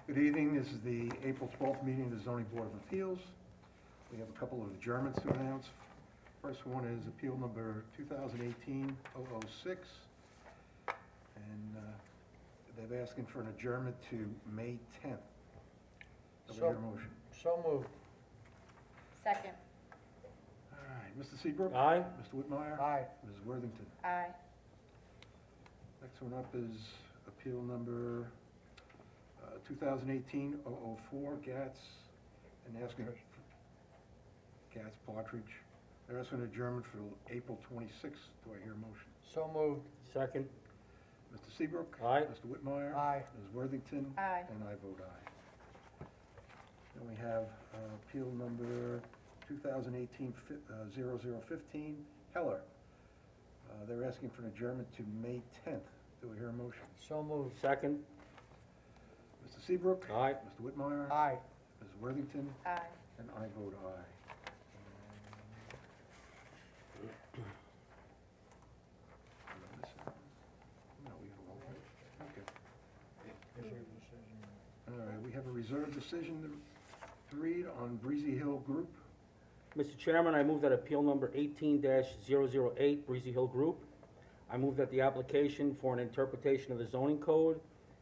Good evening, this is the April 12th meeting of the Zoning Board of Appeals. We have a couple of adjournments to announce. First one is appeal number 2018-006. And they're asking for an adjournment to May 10th. Do we hear a motion? So moved. Second. All right, Mr. Seabrook? Aye. Mr. Whitmire? Aye. Mrs. Worthington? Aye. Next one up is appeal number 2018-004, Gatz, and asking for Gatz Partridge. They're asking adjournment for April 26th. Do I hear a motion? So moved. Second. Mr. Seabrook? Aye. Mr. Whitmire? Aye. Ms. Worthington? Aye. And I vote aye. Then we have appeal number 2018-0015, Heller. They're asking for an adjournment to May 10th. Do we hear a motion? So moved. Second. Mr. Seabrook? Aye. Mr. Whitmire? Aye. Ms. Worthington? Aye. And I vote aye. No, we have one. Okay. All right, we have a reserved decision to read on Breezy Hill Group. Mr. Chairman, I move that appeal number 18-008, Breezy Hill Group. I move that the application for an interpretation of the zoning code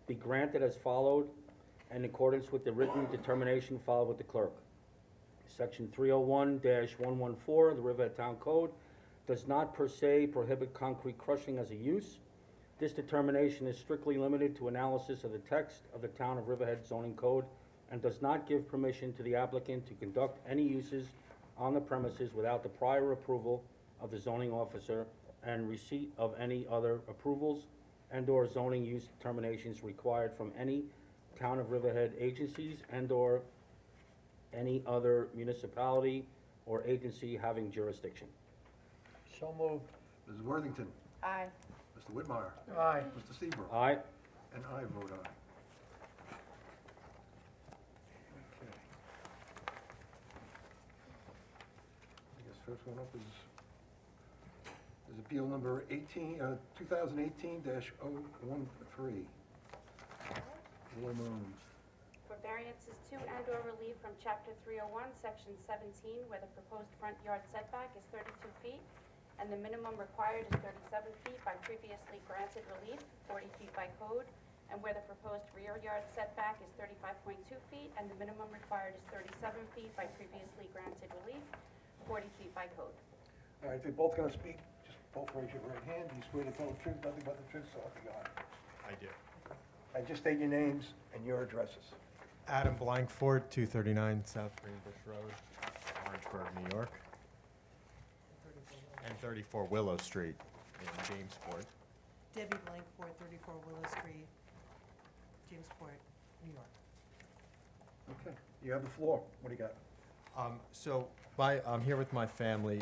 be granted as followed in accordance with the written determination filed with the clerk. Section 301-114 of the Riverhead Town Code does not per se prohibit concrete crushing as a use. This determination is strictly limited to analysis of the text of the Town of Riverhead zoning code and does not give permission to the applicant to conduct any uses on the premises without the prior approval of the zoning officer and receipt of any other approvals and/or zoning use determinations required from any Town of Riverhead agencies and/or any other municipality or agency having jurisdiction. So moved. Mrs. Worthington? Aye. Mr. Whitmire? Aye. Mr. Seabrook? Aye. And I vote aye. Okay. I guess first one up is appeal number 2018-013. Blue Moon. For variances to and/or relief from Chapter 301, Section 17, where the proposed front yard setback is 32 feet and the minimum required is 37 feet by previously granted relief, 40 feet by code, and where the proposed rear yard setback is 35.2 feet and the minimum required is 37 feet by previously granted relief, 40 feet by code. All right, if you're both going to speak, just both raise your right hand. Do you swear to tell the truth, nothing but the truth, so help you God? I do. And just state your names and your addresses. Adam Blankford, 239 South Greenbush Road, Orangeburg, New York. And 34 Willow Street in Jamesport. Debbie Blankford, 34 Willow Street, Jamesport, New York. Okay, you have the floor. What do you got? I'm here with my family.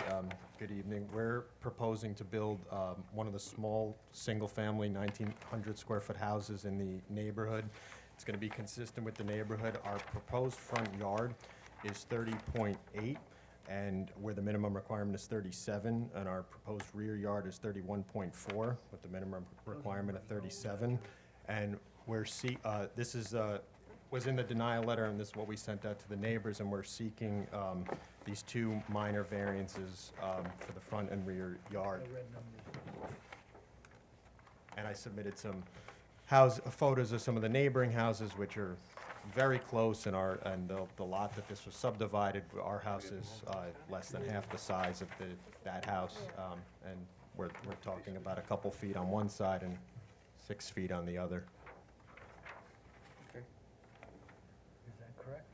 Good evening. We're proposing to build one of the small, single-family, 1,900 square foot houses in the neighborhood. It's going to be consistent with the neighborhood. Our proposed front yard is 30.8, and where the minimum requirement is 37, and our proposed rear yard is 31.4, with the minimum requirement of 37. And this is was in the denial letter, and this is what we sent out to the neighbors, and we're seeking these two minor variances for the front and rear yard. And I submitted some photos of some of the neighboring houses, which are very close, and the lot that this was subdivided, our house is less than half the size of that house, and we're talking about a couple feet on one side and 6 feet on the other. Okay. Is that correct?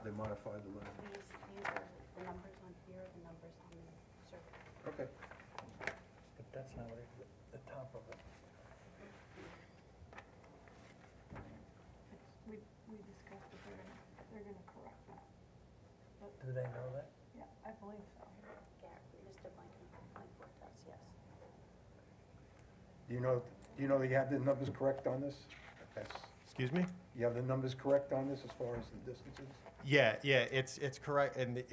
They modified the letter. These are the numbers on here, the numbers on the survey. Okay. But that's not what the top of it. We discussed that they're gonna correct that. Do they know that? Yeah, I believe so. Mr. Blankford does, yes. Do you know that you have the numbers correct on this? That's, Excuse me? you have the numbers correct on this as far as the distances? Yeah, it's correct, and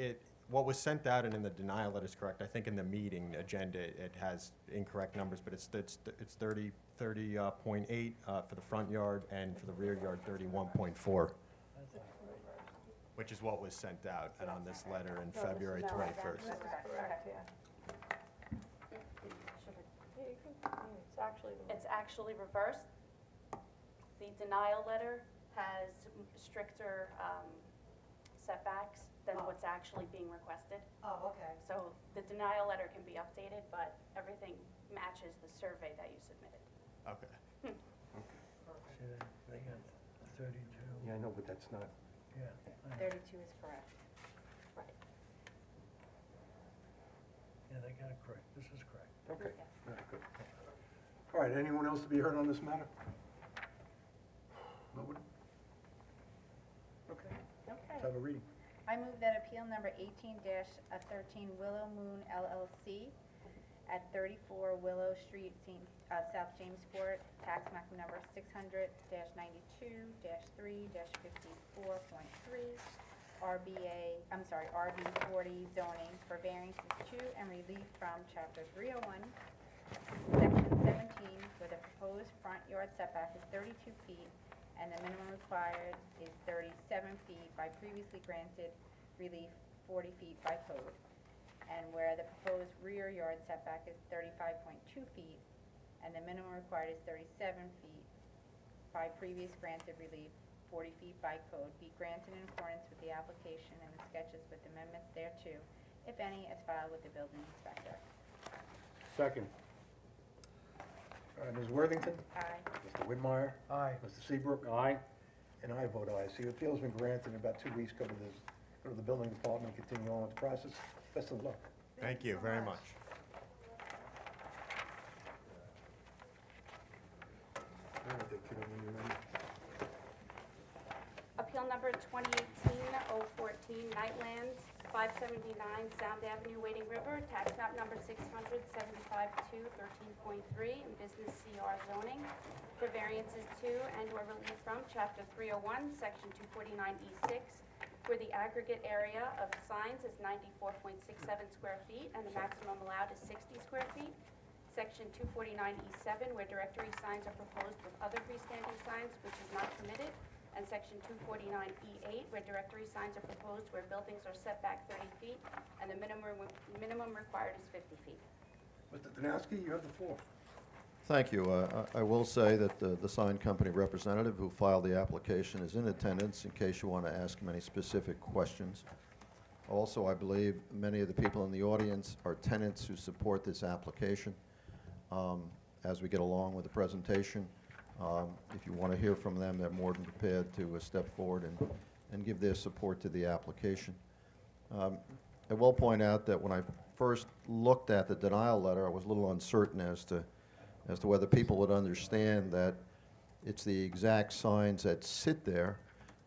what was sent out and in the denial letter is correct. I think in the meeting agenda, it has incorrect numbers, but it's 30.8 for the front yard, and for the rear yard, 31.4, which is what was sent out and on this letter in February 21st. That's correct, yeah. It's actually reversed. The denial letter has stricter setbacks than what's actually being requested. Oh, okay. So the denial letter can be updated, but everything matches the survey that you submitted. Okay. See, they got 32, Yeah, I know, but that's not, yeah. 32 is correct. Right. Yeah, they got it correct, this is correct. okay, Yes. all right, good. All right, anyone else to be heard on this matter? Nobody? Okay, let's Okay. have a reading. I move that appeal number 18-13 Willow Moon LLC at 34 Willow Street, South Jamesport, tax map number 600-92-3-54.3, RB40 zoning for variances to and relief from Chapter 301, Section 17, where the proposed front yard setback is 32 feet and the minimum required is 37 feet by previously granted relief 40 feet by code, and where the proposed rear yard setback is 35.2 feet and the minimum required is 37 feet by previous granted relief 40 feet by code, be granted in accordance with the application and the sketches with amendments thereto, if any, as filed with the building inspector. Second. All right, Ms. Worthington? Aye. Mr. Whitmire? Aye. Mr. Seabrook? Aye. And I vote aye. So your appeal's been granted in about 2 weeks. Go to the building department, continue on with the process. Best of luck. Thank you very much. All right, kiddo, when you're ready. Appeal number 2018-014 Nightland, 579 Sound Avenue, Wading River, tax map number 600-75-2-13.3, in business CR zoning, for variances to and/or relief from Chapter 301, Section 249E6, where the aggregate area of signs is 94.67 square feet and the maximum allowed is 60 square feet. Section 249E7, where directory signs are proposed with other freestanding signs, which is not permitted. And Section 249E8, where directory signs are proposed where buildings are set back 30 feet and the minimum required is 50 feet. Mr. Danowski, you have the floor. Thank you. I will say that the sign company representative who filed the application is in attendance in case you want to ask him any specific questions. Also, I believe many of the people in the audience are tenants who support this application. As we get along with the presentation, if you want to hear from them, they're more than prepared to step forward and give their support to the application. I will point out that when I first looked at the denial letter, I was a little uncertain as to whether people would understand that it's the exact signs that sit there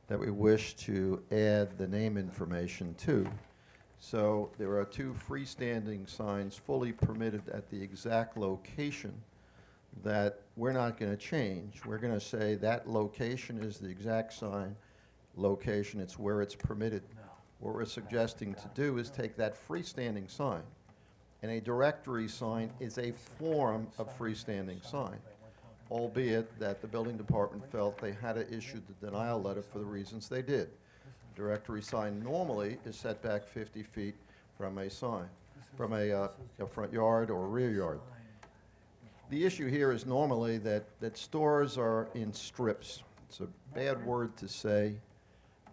that we wish to add the name information to. So there are 2 freestanding signs fully permitted at the exact location that we're not going to change. We're going to say that location is the exact sign location. It's where it's permitted. What we're suggesting to do is take that freestanding sign, and a directory sign is a form of freestanding sign, albeit that the building department felt they had to issue the denial letter for the reasons they did. Directory sign normally is set back 50 feet from a sign, from a front yard or rear yard. The issue here is normally that stores are in strips. It's a bad word to say,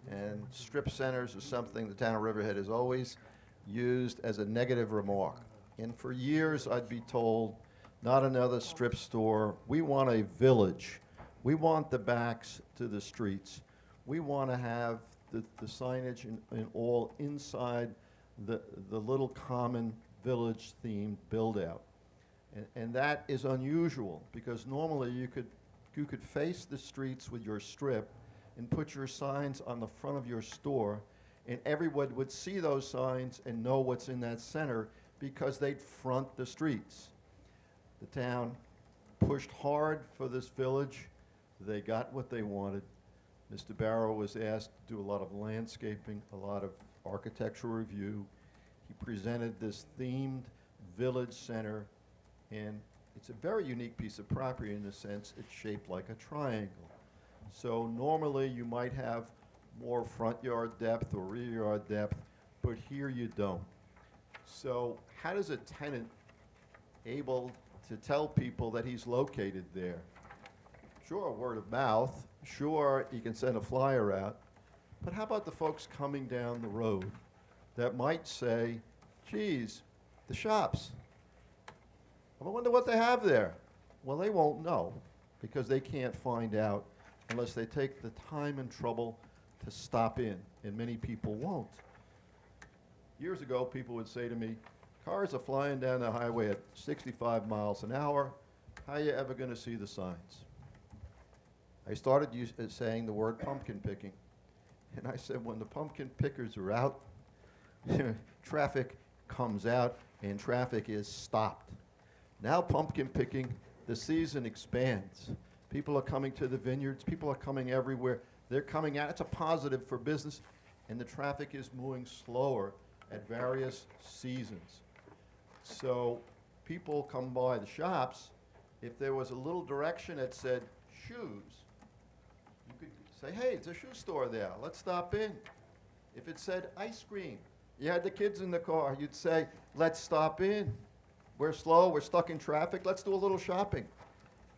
and strip centers is something the town of Riverhead has always used as a negative remark. And for years, I'd be told, not another strip store. We want a village. We want the backs to the streets. We want to have the signage in all inside the little common village-themed build-out. And that is unusual, because normally you could face the streets with your strip and put your signs on the front of your store, and everyone would see those signs and know what's in that center because they'd front the streets. The town pushed hard for this village. They got what they wanted. Mr. Barrow was asked to do a lot of landscaping, a lot of architectural review. he presented this themed village center, and it's a very unique piece of property in the sense it's shaped like a triangle. So normally you might have more front yard depth or rear yard depth, but here you don't. So how does a tenant able to tell people that he's located there? Sure, word of mouth. Sure, you can send a flyer out. But how about the folks coming down the road that might say, geez, the shops, I wonder what they have there. Well, they won't know because they can't find out unless they take the time and trouble to stop in, and many people won't. Years ago, people would say to me, cars are flying down the highway at 65 miles an hour. How are you ever going to see the signs? I started saying the word pumpkin picking. And I said, when the pumpkin pickers are out, traffic comes out and traffic is stopped. Now pumpkin picking, the season expands. People are coming to the vineyards. People are coming everywhere. They're coming out. It's a positive for business. And the traffic is moving slower at various seasons. So people come by the shops. If there was a little direction that said shoes, you could say, hey, it's a shoe store there. Let's stop in. If it said ice cream, you had the kids in the car, you'd say, let's stop in. We're slow, we're stuck in traffic, let's do a little shopping.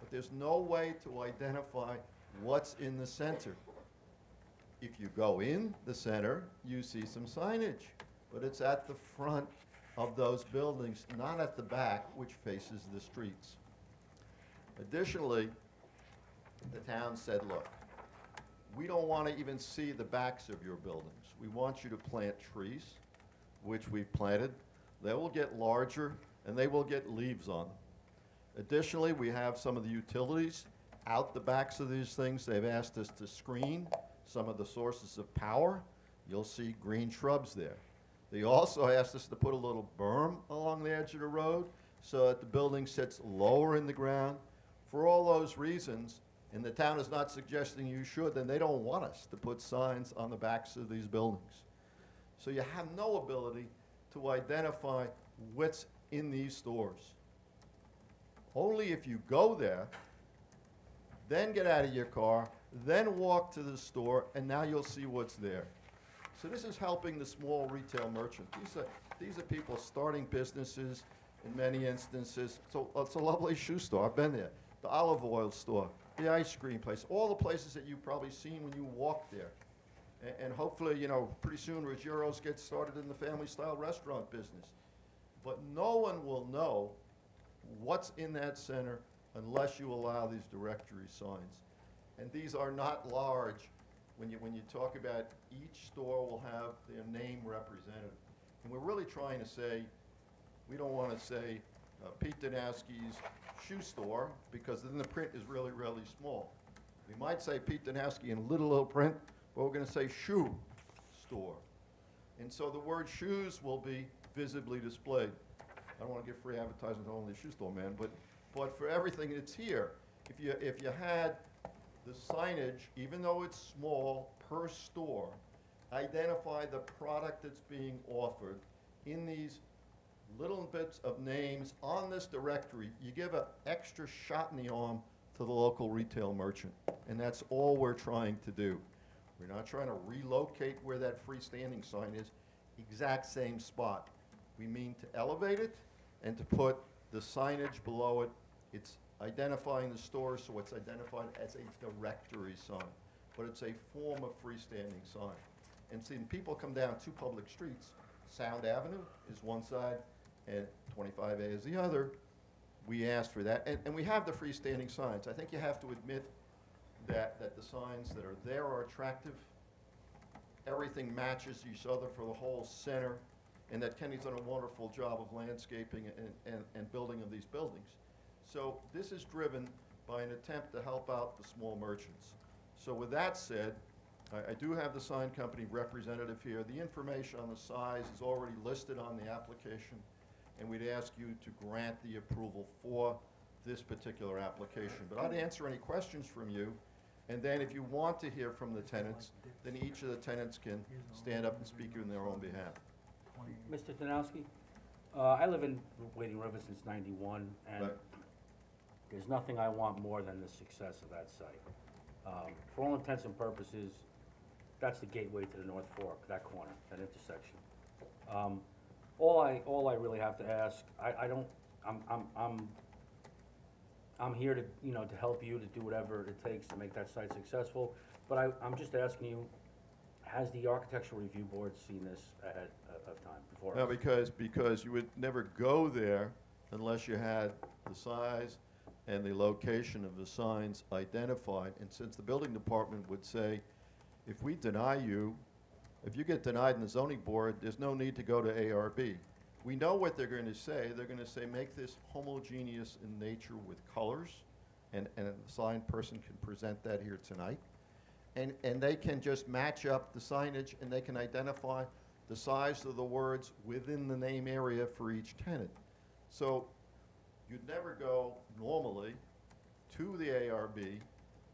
But there's no way to identify what's in the center. If you go in the center, you see some signage, but it's at the front of those buildings, not at the back, which faces the streets. Additionally, the town said, look, we don't want to even see the backs of your buildings. We want you to plant trees, which we've planted. They will get larger and they will get leaves on them. Additionally, we have some of the utilities out the backs of these things. They've asked us to screen some of the sources of power. You'll see green shrubs there. They also asked us to put a little berm along the edge of the road so that the building sits lower in the ground. For all those reasons, and the town is not suggesting you should, then they don't want us to put signs on the backs of these buildings. So you have no ability to identify what's in these stores. Only if you go there, then get out of your car, then walk to the store, and now you'll see what's there. So this is helping the small retail merchant. These are people starting businesses in many instances. So it's a lovely shoe store. I've been there. The olive oil store, the ice cream place, all the places that you've probably seen when you walk there. And hopefully, you know, pretty soon Ruggiero's gets started in the family-style restaurant business. But no one will know what's in that center unless you allow these directory signs. And these are not large. When you talk about each store will have their name represented. And we're really trying to say, we don't want to say Pete Danowski's shoe store, because then the print is really, really small. We might say Pete Danowski in little print, but we're going to say shoe store. And so the word shoes will be visibly displayed. I don't want to give free advertising to only the shoe store, man, but for everything that's here, if you had the signage, even though it's small, per store, identify the product that's being offered in these little bits of names on this directory, you give an extra shot in the arm to the local retail merchant. And that's all we're trying to do. We're not trying to relocate where that freestanding sign is, exact same spot. We mean to elevate it and to put the signage below it. It's identifying the store, so it's identified as a directory sign, but it's a form of freestanding sign. And see, people come down two public streets. Sound Avenue is one side, and 25A is the other. We asked for that, and we have the freestanding signs. I think you have to admit that the signs that are there are attractive. Everything matches each other for the whole center, and that Kenny's done a wonderful job of landscaping and building of these buildings. So this is driven by an attempt to help out the small merchants. So with that said, I do have the sign company representative here. The information on the size is already listed on the application, and we'd ask you to grant the approval for this particular application. But I'd answer any questions from you, and then if you want to hear from the tenants, then each of the tenants can stand up and speak in their own behalf. Mr. Danowski, I live in Wading River since '91, and Right. there's nothing I want more than the success of that site. For all intents and purposes, that's the gateway to the North Fork, that corner, that intersection. All I really have to ask, I don't, I'm here to, you know, to help you, to do whatever it takes to make that site successful, but I'm just asking you, has the Architectural Review Board seen this ahead of time, before? No, because you would never go there unless you had the size and the location of the signs identified. And since the building department would say, if we deny you, if you get denied in the zoning board, there's no need to go to ARB. We know what they're going to say. They're going to say, make this homogeneous in nature with colors, and the sign person can present that here tonight. And they can just match up the signage, and they can identify the size of the words within the name area for each tenant. So you'd never go normally to the ARB.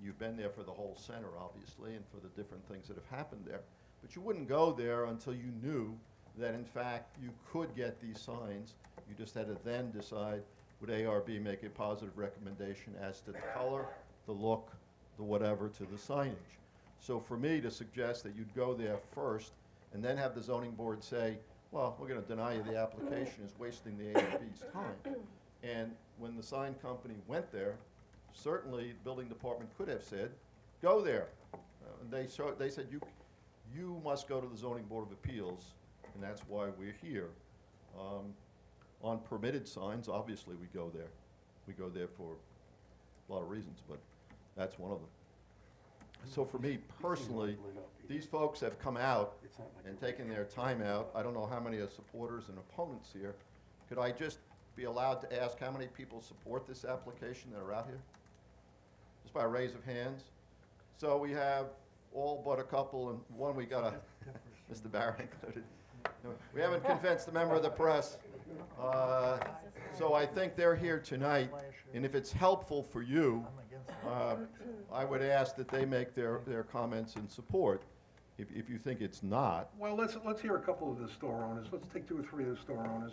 You've been there for the whole center, obviously, and for the different things that have happened there. But you wouldn't go there until you knew that, in fact, you could get these signs. You just had to then decide, would ARB make a positive recommendation as to the color, the look, the whatever, to the signage. So for me to suggest that you'd go there first and then have the zoning board say, well, we're going to deny you the application, is wasting the ARB's time. And when the sign company went there, certainly the building department could have said, go there. And they said, you must go to the zoning board of appeals, and that's why we're here. On permitted signs, obviously we go there. We go there for a lot of reasons, but that's one of them. So for me personally, these folks have come out and taken their time out. I don't know how many are supporters and opponents here. Could I just be allowed to ask how many people support this application that are out here? Just by a raise of hands. So we have all but a couple, and one we got a, Mr. Barrett included. We haven't convinced the member of the press. So I think they're here tonight, and if it's helpful for you, I would ask that they make their comments in support. If you think it's not, Well, let's hear a couple of the store owners. Let's take 2 or 3 of the store owners.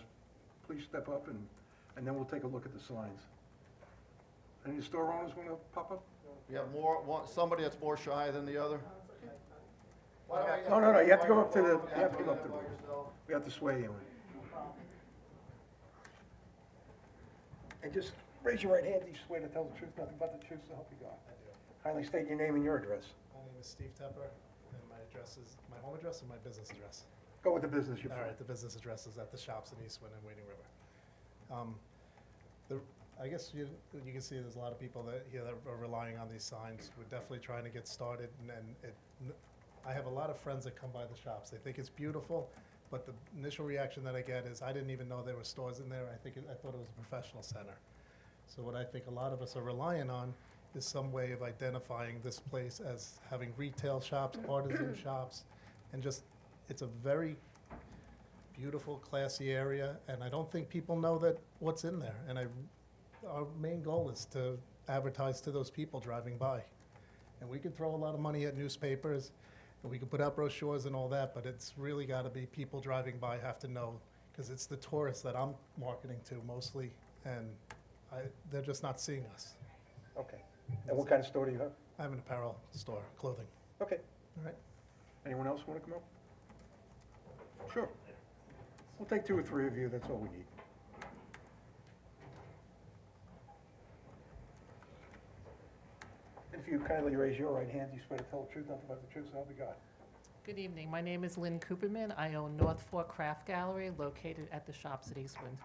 Please step up, and then we'll take a look at the signs. Any store owners want to pop up? we have somebody that's more shy than the other? No, you have to go up to the, you have to go up to the, we have to swear you in. And just raise your right hand. Do you swear to tell the truth, nothing but the truth, so help you God? I do. Kindly state your name and your address. My name is Steve Tepper, and my address is, my home address or my business address? Go with the business you're All from. right, the business address is at the shops in Eastwind and Wading River. I guess you can see there's a lot of people that here that are relying on these signs. We're definitely trying to get started, and I have a lot of friends that come by the shops. They think it's beautiful, but the initial reaction that I get is, I didn't even know there were stores in there. I thought it was a professional center. So what I think a lot of us are relying on is some way of identifying this place as having retail shops, artisan shops, and just, it's a very beautiful, classy area, and I don't think people know that what's in there. And our main goal is to advertise to those people driving by. And we could throw a lot of money at newspapers, and we could put out brochures and all that, but it's really got to be people driving by have to know, because it's the tourists that I'm marketing to mostly, and they're just not seeing us. Okay. And what kind of store do you have? I have an apparel store, clothing. Okay. All right. Anyone else want to come up? Sure. We'll take 2 or 3 of you, that's all we need. And if you kindly raise your right hand, you swear to tell the truth, nothing but the truth, so help you God. Good evening. My name is Lynn Cooperman. I own North Fork Craft Gallery located at the shops at Eastwind.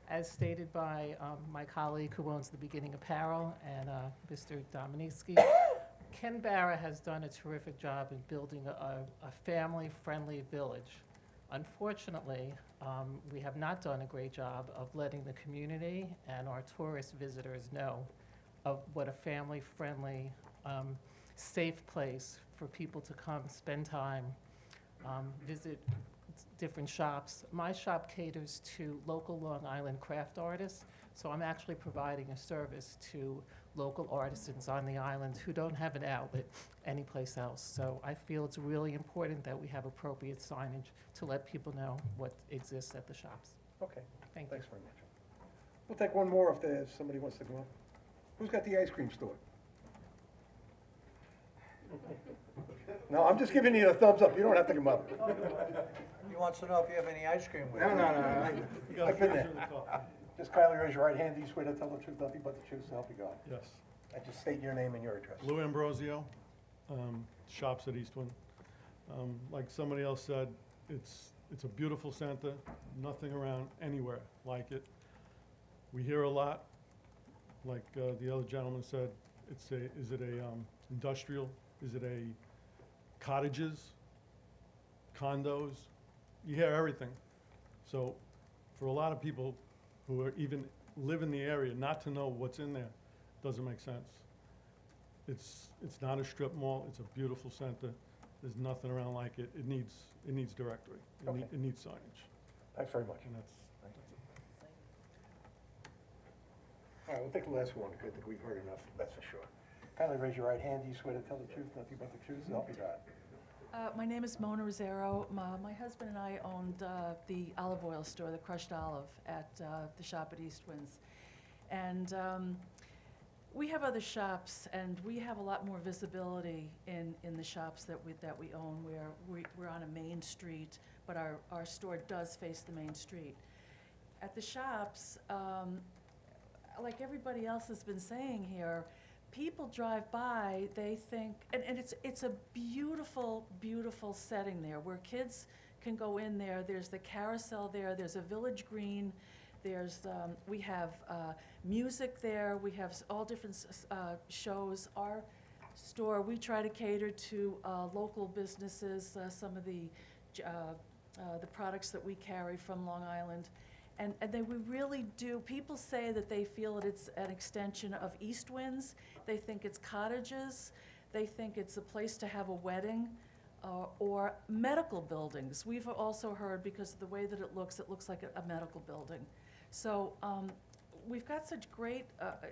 As stated by my colleague who owns the Beginning Apparel and Mr. Dominiski, Ken Barra has done a terrific job in building a family-friendly village. Unfortunately, we have not done a great job of letting the community and our tourist visitors know of what a family-friendly, safe place for people to come, spend time, visit different shops. My shop caters to local Long Island craft artists, so I'm actually providing a service to local artisans on the island who don't have an outlet anyplace else. So I feel it's really important that we have appropriate signage to let people know what exists at the shops. Okay, Thank you. thanks very much. We'll take one more if somebody wants to come up. Who's got the ice cream store? No, I'm just giving you a thumbs up, you don't have to come up. He wants to know if you have any ice cream with No, you. no, no, I've been there. Just kindly raise your right hand, do you swear to tell the truth, nothing but the truth, so help you God? Yes. And just state your name and your address. Lou Ambrosio, shops at Eastwind. Like somebody else said, it's a beautiful center, nothing around anywhere like it. We hear a lot, like the other gentleman said, is it a industrial? Is it a cottages, condos? You hear everything. So for a lot of people who are even live in the area, not to know what's in there doesn't make sense. It's not a strip mall, it's a beautiful center. There's nothing around like it. It needs directory. Okay. It needs signage. Thanks very much. And that's All right, we'll take the last one, I think we've heard enough, that's for sure. Kindly raise your right hand, do you swear to tell the truth, nothing but the truth, so help you God? My name is Mona Rosero. My husband and I owned the olive oil store, the Crushed Olive, at the shop at Eastwinds. And we have other shops, and we have a lot more visibility in the shops that we own, where we're on a main street, but our store does face the main street. At the shops, like everybody else has been saying here, people drive by, they think, and it's a beautiful, beautiful setting there, where kids can go in there. There's the carousel there, there's a village green, we have music there, we have all different shows. Our store, we try to cater to local businesses, some of the products that we carry from Long Island. And we really do. People say that they feel that it's an extension of Eastwinds. They think it's cottages. They think it's a place to have a wedding, or medical buildings. We've also heard, because of the way that it looks like a medical building. So we've got such great,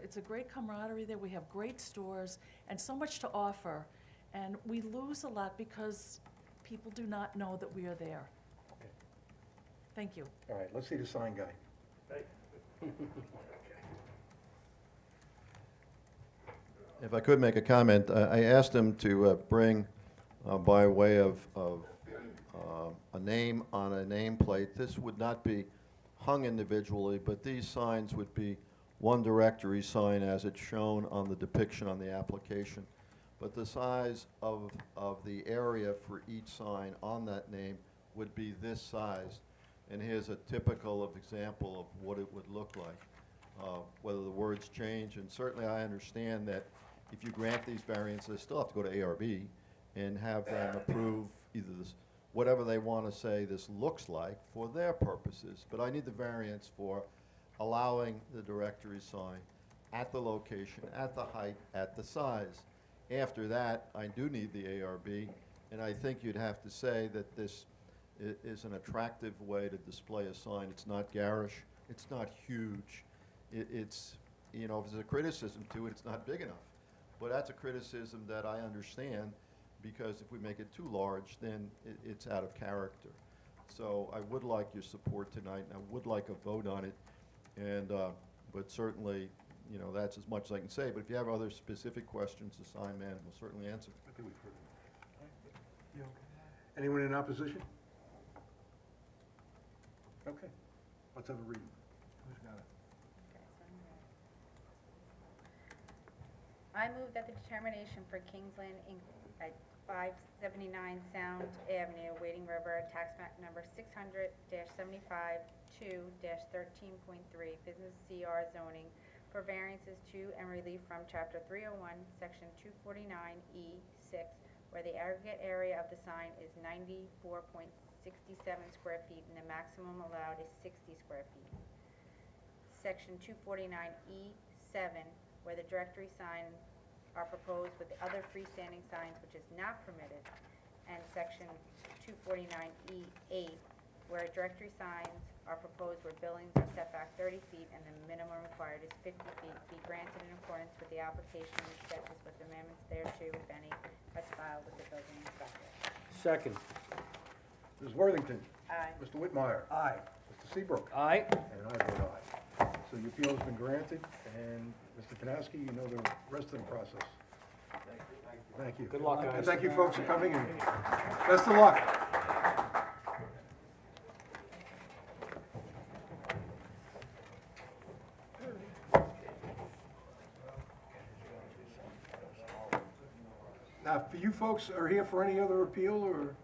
it's a great camaraderie there. We have great stores and so much to offer. And we lose a lot because people do not know that we are there. Thank you. All right, let's see the sign guy. If I could make a comment, I asked him to bring, by way of a name on a nameplate, this would not be hung individually, but these signs would be one directory sign as it's shown on the depiction on the application. But the size of the area for each sign on that name would be this size. And here's a typical example of what it would look like, whether the words change. And certainly I understand that if you grant these variances, they still have to go to ARB and have them approve either this, whatever they want to say this looks like for their purposes. But I need the variance for allowing the directory sign at the location, at the height, at the size. After that, I do need the ARB, and I think you'd have to say that this is an attractive way to display a sign. It's not garish, it's not huge. It's, you know, if there's a criticism to it, it's not big enough. But that's a criticism that I understand, because if we make it too large, then it's out of character. So I would like your support tonight, and I would like a vote on it. And, but certainly, you know, that's as much as I can say. But if you have other specific questions, the sign man will certainly answer. I think we've heard it. Anyone in opposition? Okay, let's have a reading. Who's got it? I move that the determination for Kingsland Inc. at 579 Sound Avenue, Wading River, tax map number 600-75-2-13.3, business CR zoning for variances to and relief from Chapter 301, Section 249E6, where the aggregate area of the sign is 94.67 square feet and the maximum allowed is 60 square feet. Section 249E7, where the directory signs are proposed with the other freestanding signs, which is not permitted. And Section 249E8, where directory signs are proposed where buildings are set back 30 feet and the minimum required is 50 feet, be granted in accordance with the application and sketches with amendments thereto, if any, as filed with the building inspector. Second. Ms. Worthington. Aye. Mr. Whitmire. Aye. Mr. Seabrook. Aye. And I vote aye. So the appeal has been granted, and Mr. Kanaski, you know the rest of the process. Thank you. Good luck, guys. And thank you, folks, for coming, and best of luck. Now, for you folks are here for any other appeal, or?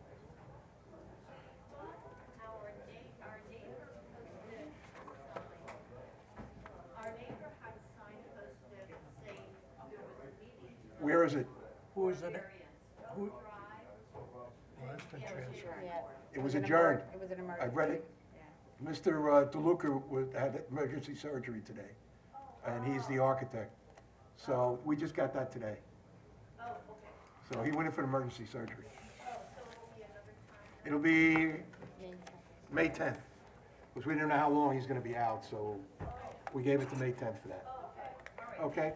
Where is it? Who is it? Who? It was adjourned. It was an I emergency. read it. Yeah. Mr. DeLuca had emergency surgery today, and he's the architect. So we just got that today. So he went in for emergency surgery. It'll be May 10th, because we didn't know how long he's gonna be out, so we gave it to May 10th for that. Okay?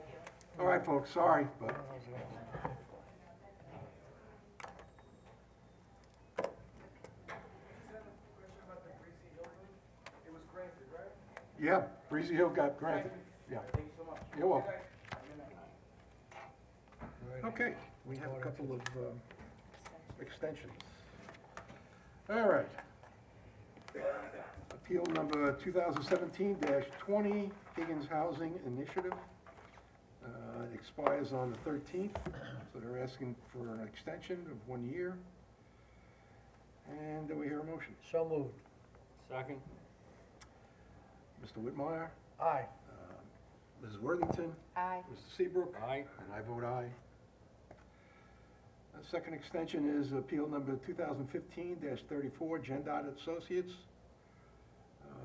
All right, folks, sorry, but. Yeah, Breezy Hill got granted, yeah. You're welcome. Okay, we have a couple of extensions. All right. Appeal number 2017-20, Higgins Housing Initiative. It expires on the 13th, so they're asking for an extension of 1 year. And do we hear a motion? So moved. Second. Mr. Whitmire, Aye. Mrs. Worthington, Aye. Mr. Seabrook. Aye. And I vote aye. The second extension is appeal number 2015-34, GenDOT Associates.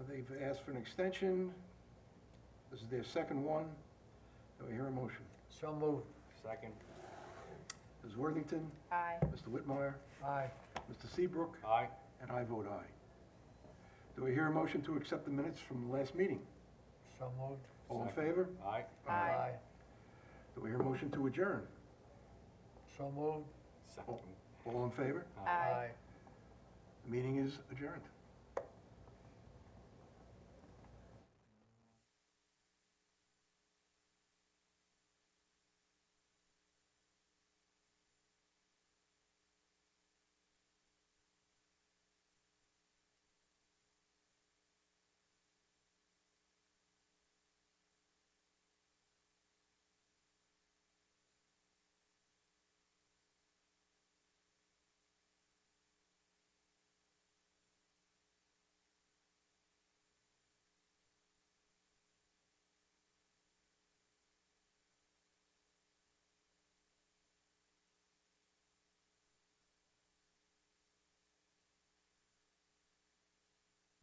They've asked for an extension. This is their second one. Do I hear a motion? So moved. Second. Ms. Worthington, Aye. Mr. Whitmire, Aye. Mr. Seabrook, Aye. and I vote aye. Do I hear a motion to accept the minutes from the last meeting? So moved. All in favor? Aye. Aye. Do I hear a motion to adjourn? So moved. Second. All in favor? Aye. The meeting is adjourned.